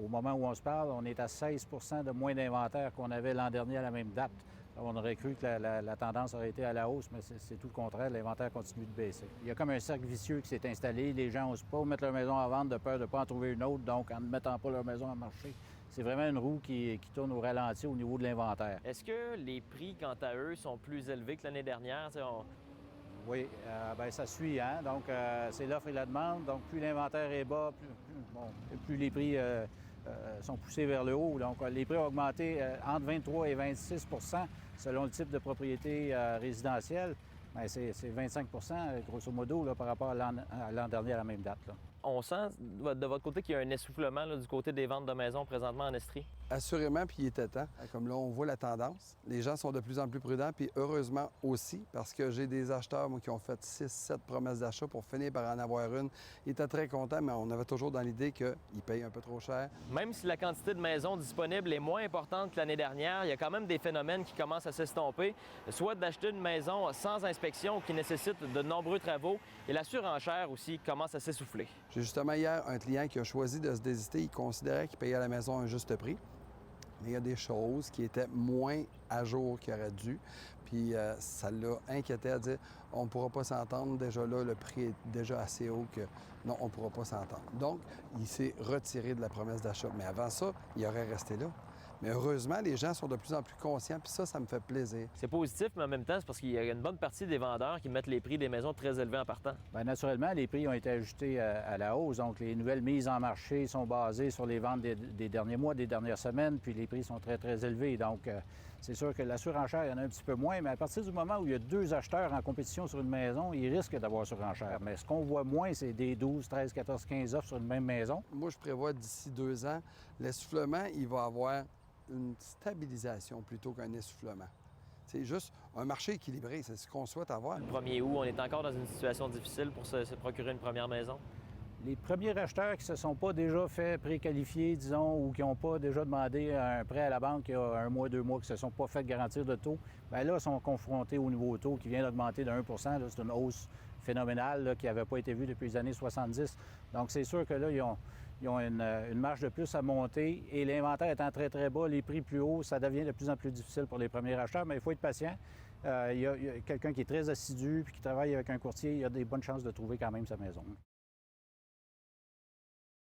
Au moment où on se parle, on est à 16 de moins d'inventaire qu'on avait l'an dernier à la même date. On aurait cru que la tendance aurait été à la hausse, mais c'est tout le contraire. L'inventaire continue de baisser. Il y a comme un cercle vicieux qui s'est installé. Les gens n'osent pas mettre leur maison à vendre de peur de ne pas en trouver une autre, donc en ne mettant pas leur maison à marché. C'est vraiment une roue qui tourne au ralenti au niveau de l'inventaire. Est-ce que les prix, quant à eux, sont plus élevés que l'année dernière? Oui, bien, ça suit, hein? Donc, c'est l'offre et la demande. Donc, plus l'inventaire est bas, plus les prix sont poussés vers le haut. Donc, les prix ont augmenté entre 23 et 26 selon le type de propriété résidentielle. Bien, c'est 25 grosso modo, là, par rapport à l'an dernier à la même date, là. On sent de votre côté qu'il y a un essoufflement là, du côté des ventes de maisons présentement en Estrie? Assurément, puis il était temps. Comme là, on voit la tendance. Les gens sont de plus en plus prudents, puis heureusement aussi, parce que j'ai des acheteurs, moi, qui ont fait 6-7 promesses d'achat pour finir par en avoir une. Ils étaient très contents, mais on avait toujours dans l'idée qu'ils payent un peu trop cher. Même si la quantité de maisons disponibles est moins importante que l'année dernière, il y a quand même des phénomènes qui commencent à s'estomper, soit d'acheter une maison sans inspection ou qui nécessite de nombreux travaux, et la surenchère aussi commence à s'essouffler. J'ai justement hier un client qui a choisi de se désister. Il considérait qu'il payait à la maison un juste prix. Mais il y a des choses qui étaient moins à jour qu'il aurait dû. Puis ça l'a inquiété à dire on ne pourra pas s'entendre. Déjà là, le prix est déjà assez haut que non, on ne pourra pas s'entendre. Donc, il s'est retiré de la promesse d'achat. Mais avant ça, il aurait resté là. Mais heureusement, les gens sont de plus en plus conscients, puis ça me fait plaisir. C'est positif, mais en même temps, c'est parce qu'il y a une bonne partie des vendeurs qui mettent les prix des maisons très élevés en partant. Bien, naturellement, les prix ont été ajustés à la hausse. Donc, les nouvelles mises en marché sont basées sur les ventes des derniers mois, des dernières semaines, puis les prix sont très, très élevés. Donc, c'est sûr que la surenchère, il y en a un petit peu moins, mais à partir du moment où il y a deux acheteurs en compétition sur une maison, ils risquent d'avoir surenchère. Mais ce qu'on voit moins, c'est des 12, 13, 14, 15 offres sur une même maison. Moi, je prévois d'ici 2 ans, l'essoufflement, il va avoir une stabilisation plutôt qu'un essoufflement. C'est juste un marché équilibré, c'est ce qu'on souhaite avoir. Le 1er août, on est encore dans une situation difficile pour se procurer une première maison. Les premiers acheteurs qui ne se sont pas déjà fait préqualifier, disons, ou qui n'ont pas déjà demandé un prêt à la banque il y a 1 mois, 2 mois, qui ne se sont pas fait garantir de taux, bien là, sont confrontés au nouveau taux qui vient d'augmenter de 1 là, c'est une hausse phénoménale là, qui n'avait pas été vue depuis les années 70. Donc, c'est sûr que là, ils ont une marge de plus à monter et l'inventaire étant très, très bas, les prix plus hauts, ça devient de plus en plus difficile pour les premiers acheteurs, mais il faut être patient. Il y a quelqu'un qui est très assidu puis qui travaille avec un courtier, il y a des bonnes chances de trouver quand même sa maison.